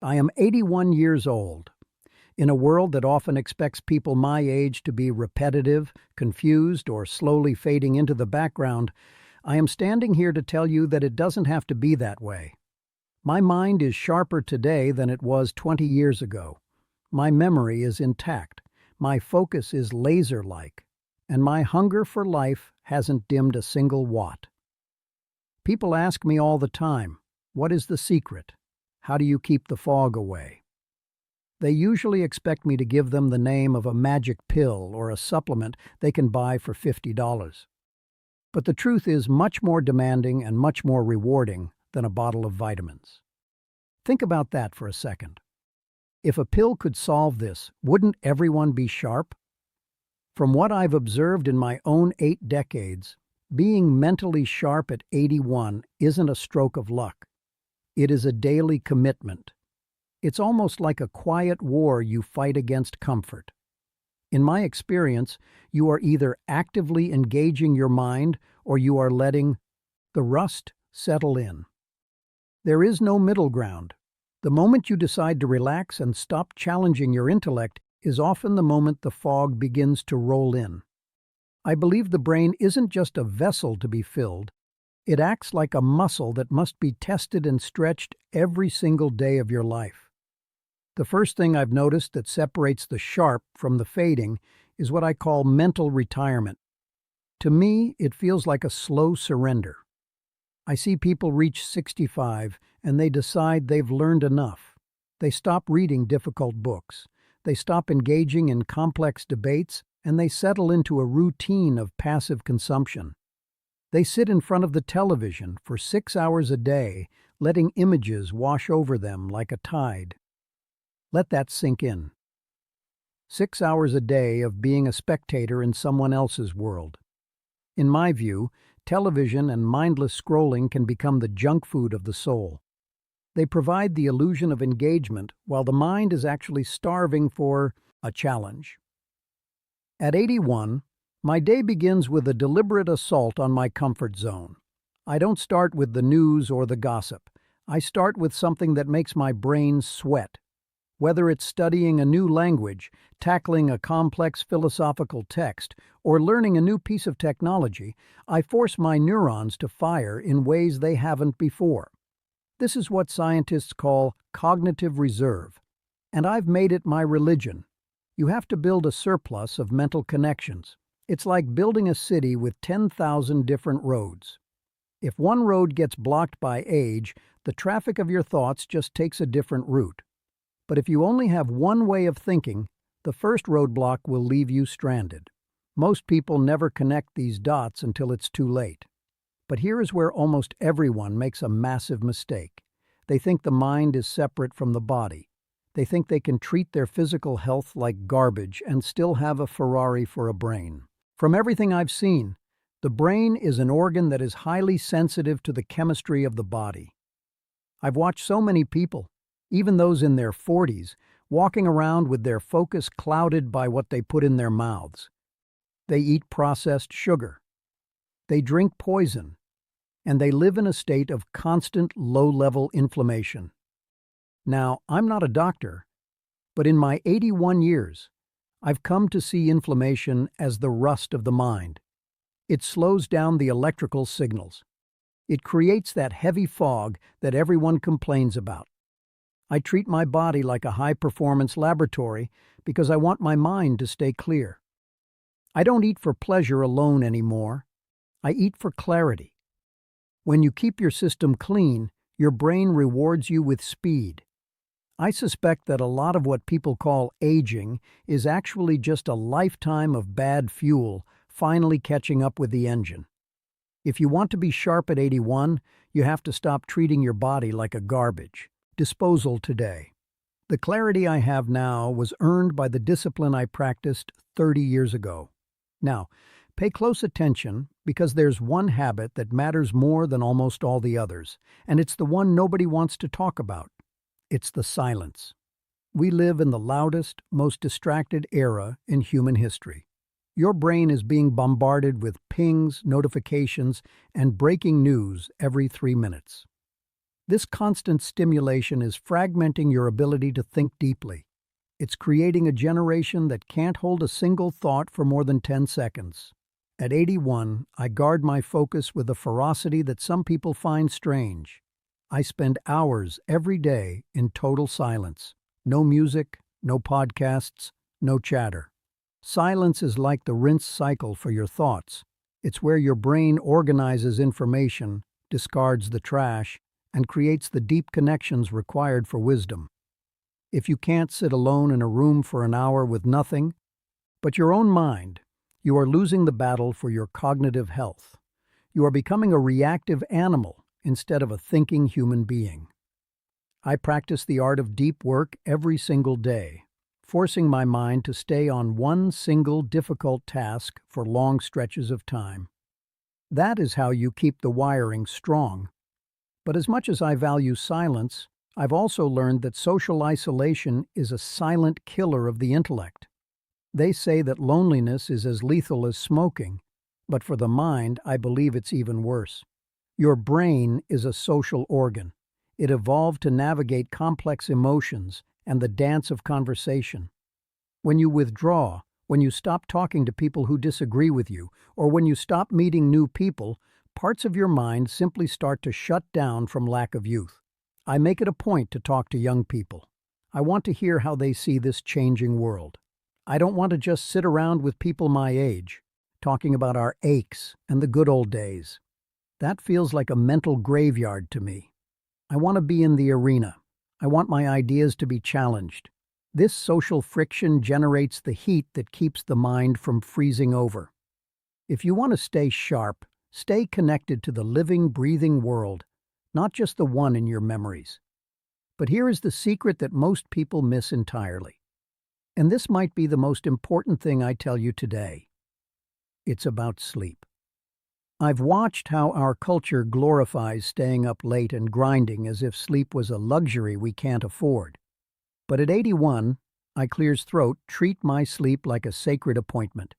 I am 81 years old. In a world that often expects people my age to be repetitive, confused, or slowly fading into the background, I am standing here to tell you that it doesn't have to be that way. My mind is sharper today than it was 20 years ago. My memory is intact. My focus is laser-like. And my hunger for life hasn't dimmed a single watt. People ask me all the time, what is the secret? How do you keep the fog away? They usually expect me to give them the name of a magic pill or a supplement they can buy for $50. But the truth is much more demanding and much more rewarding than a bottle of vitamins. Think about that for a second. If a pill could solve this, wouldn't everyone be sharp? From what I've observed in my own 8 decades, being mentally sharp at 81 isn't a stroke of luck. It is a daily commitment. It's almost like a quiet war you fight against comfort. In my experience, you are either actively engaging your mind or you are letting the rust settle in. There is no middle ground. The moment you decide to relax and stop challenging your intellect is often the moment the fog begins to roll in. I believe the brain isn't just a vessel to be filled. It acts like a muscle that must be tested and stretched every single day of your life. The first thing I've noticed that separates the sharp from the fading is what I call mental retirement. To me, it feels like a slow surrender. I see people reach 65 and they decide they've learned enough. They stop reading difficult books. They stop engaging in complex debates, and they settle into a routine of passive consumption. They sit in front of the television for 6 hours a day, letting images wash over them like a tide. Let that sink in. 6 hours a day of being a spectator in someone else's world. In my view, television and mindless scrolling can become the junk food of the soul. They provide the illusion of engagement while the mind is actually starving for a challenge. At 81, my day begins with a deliberate assault on my comfort zone. I don't start with the news or the gossip. I start with something that makes my brain sweat. Whether it's studying a new language, tackling a complex philosophical text, or learning a new piece of technology, I force my neurons to fire in ways they haven't before. This is what scientists call cognitive reserve, and I've made it my religion. You have to build a surplus of mental connections. It's like building a city with 10,000 different roads. If one road gets blocked by age, the traffic of your thoughts just takes a different route. But if you only have one way of thinking, the first roadblock will leave you stranded. Most people never connect these dots until it's too late. But here is where almost everyone makes a massive mistake. They think the mind is separate from the body. They think they can treat their physical health like garbage and still have a Ferrari for a brain. From everything I've seen, the brain is an organ that is highly sensitive to the chemistry of the body. I've watched so many people, even those in their 40s, walking around with their focus clouded by what they put in their mouths. They eat processed sugar. They drink poison. And they live in a state of constant low-level inflammation. Now, I'm not a doctor, but in my 81 years, I've come to see inflammation as the rust of the mind. It slows down the electrical signals. It creates that heavy fog that everyone complains about. I treat my body like a high-performance laboratory because I want my mind to stay clear. I don't eat for pleasure alone anymore. I eat for clarity. When you keep your system clean, your brain rewards you with speed. I suspect that a lot of what people call aging is actually just a lifetime of bad fuel finally catching up with the engine. If you want to be sharp at 81, you have to stop treating your body like a garbage. Disposal today. The clarity I have now was earned by the discipline I practiced 30 years ago. Now, pay close attention because there's one habit that matters more than almost all the others, and it's the one nobody wants to talk about. It's the silence. We live in the loudest, most distracted era in human history. Your brain is being bombarded with pings, notifications, and breaking news every 3 minutes. This constant stimulation is fragmenting your ability to think deeply. It's creating a generation that can't hold a single thought for more than 10 seconds. At 81, I guard my focus with a ferocity that some people find strange. I spend hours every day in total silence. No music, no podcasts, no chatter. Silence is like the rinse cycle for your thoughts. It's where your brain organizes information, discards the trash, and creates the deep connections required for wisdom. If you can't sit alone in a room for an hour with nothing but your own mind, you are losing the battle for your cognitive health. You are becoming a reactive animal instead of a thinking human being. I practice the art of deep work every single day, forcing my mind to stay on one single difficult task for long stretches of time. That is how you keep the wiring strong. But as much as I value silence, I've also learned that social isolation is a silent killer of the intellect. They say that loneliness is as lethal as smoking, but for the mind, I believe it's even worse. Your brain is a social organ. It evolved to navigate complex emotions and the dance of conversation. When you withdraw, when you stop talking to people who disagree with you, or when you stop meeting new people, parts of your mind simply start to shut down from lack of youth. I make it a point to talk to young people. I want to hear how they see this changing world. I don't want to just sit around with people my age, talking about our aches and the good old days. That feels like a mental graveyard to me. I want to be in the arena. I want my ideas to be challenged. This social friction generates the heat that keeps the mind from freezing over. If you want to stay sharp, stay connected to the living, breathing world, not just the one in your memories. But here is the secret that most people miss entirely. And this might be the most important thing I tell you today. It's about sleep. I've watched how our culture glorifies staying up late and grinding as if sleep was a luxury we can't afford. But at 81, I clears throat, treat my sleep like a sacred appointment.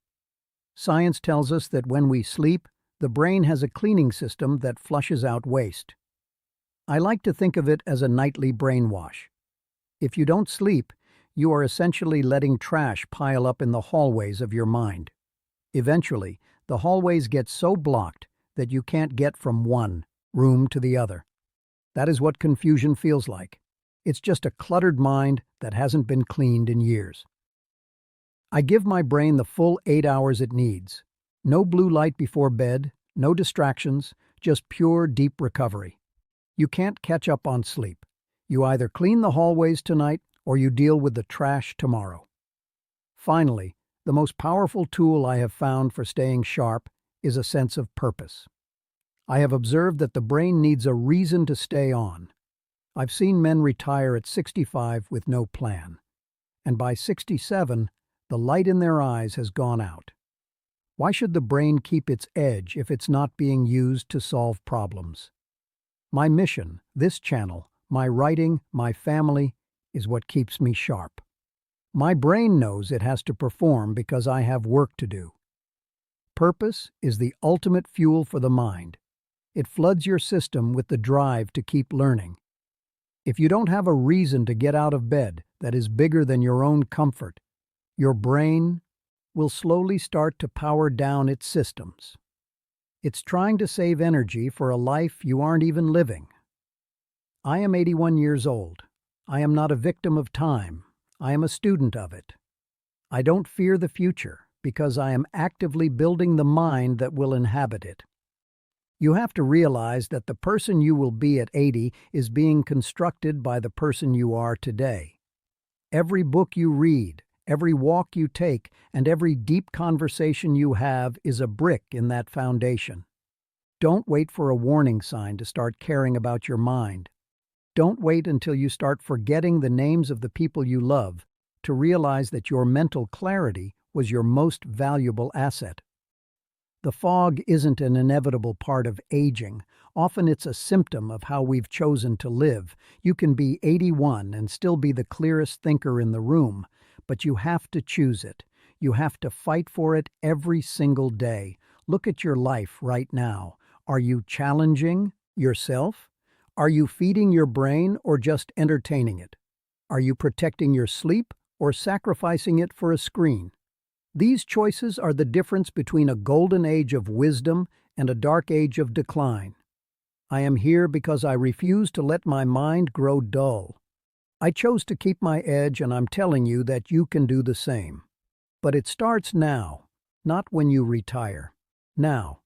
Science tells us that when we sleep, the brain has a cleaning system that flushes out waste. I like to think of it as a nightly brainwash. If you don't sleep, you are essentially letting trash pile up in the hallways of your mind. Eventually, the hallways get so blocked that you can't get from one room to the other. That is what confusion feels like. It's just a cluttered mind that hasn't been cleaned in years. I give my brain the full 8 hours it needs. No blue light before bed, no distractions, just pure, deep recovery. You can't catch up on sleep. You either clean the hallways tonight or you deal with the trash tomorrow. Finally, the most powerful tool I have found for staying sharp is a sense of purpose. I have observed that the brain needs a reason to stay on. I've seen men retire at 65 with no plan, and by 67, the light in their eyes has gone out. Why should the brain keep its edge if it's not being used to solve problems? My mission, this channel, my writing, my family, is what keeps me sharp. My brain knows it has to perform because I have work to do. Purpose is the ultimate fuel for the mind. It floods your system with the drive to keep learning. If you don't have a reason to get out of bed that is bigger than your own comfort, your brain will slowly start to power down its systems. It's trying to save energy for a life you aren't even living. I am 81 years old. I am not a victim of time. I am a student of it. I don't fear the future because I am actively building the mind that will inhabit it. You have to realize that the person you will be at 80 is being constructed by the person you are today. Every book you read, every walk you take, and every deep conversation you have is a brick in that foundation. Don't wait for a warning sign to start caring about your mind. Don't wait until you start forgetting the names of the people you love to realize that your mental clarity was your most valuable asset. The fog isn't an inevitable part of aging. Often it's a symptom of how we've chosen to live. You can be 81 and still be the clearest thinker in the room, but you have to choose it. You have to fight for it every single day. Look at your life right now. Are you challenging yourself? Are you feeding your brain or just entertaining it? Are you protecting your sleep or sacrificing it for a screen? These choices are the difference between a golden age of wisdom and a dark age of decline. I am here because I refuse to let my mind grow dull. I chose to keep my edge, and I'm telling you that you can do the same. But it starts now, not when you retire. Now,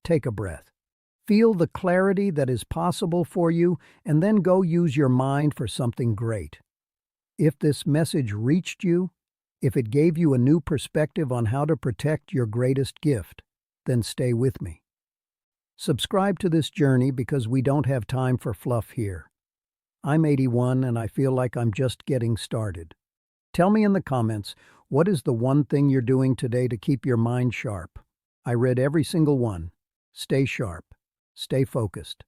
take a breath. Feel the clarity that is possible for you, and then go use your mind for something great. If this message reached you, if it gave you a new perspective on how to protect your greatest gift, then stay with me. Subscribe to this journey because we don't have time for fluff here. I'm 81 and I feel like I'm just getting started. Tell me in the comments, what is the one thing you're doing today to keep your mind sharp? I read every single one. Stay sharp. Stay focused.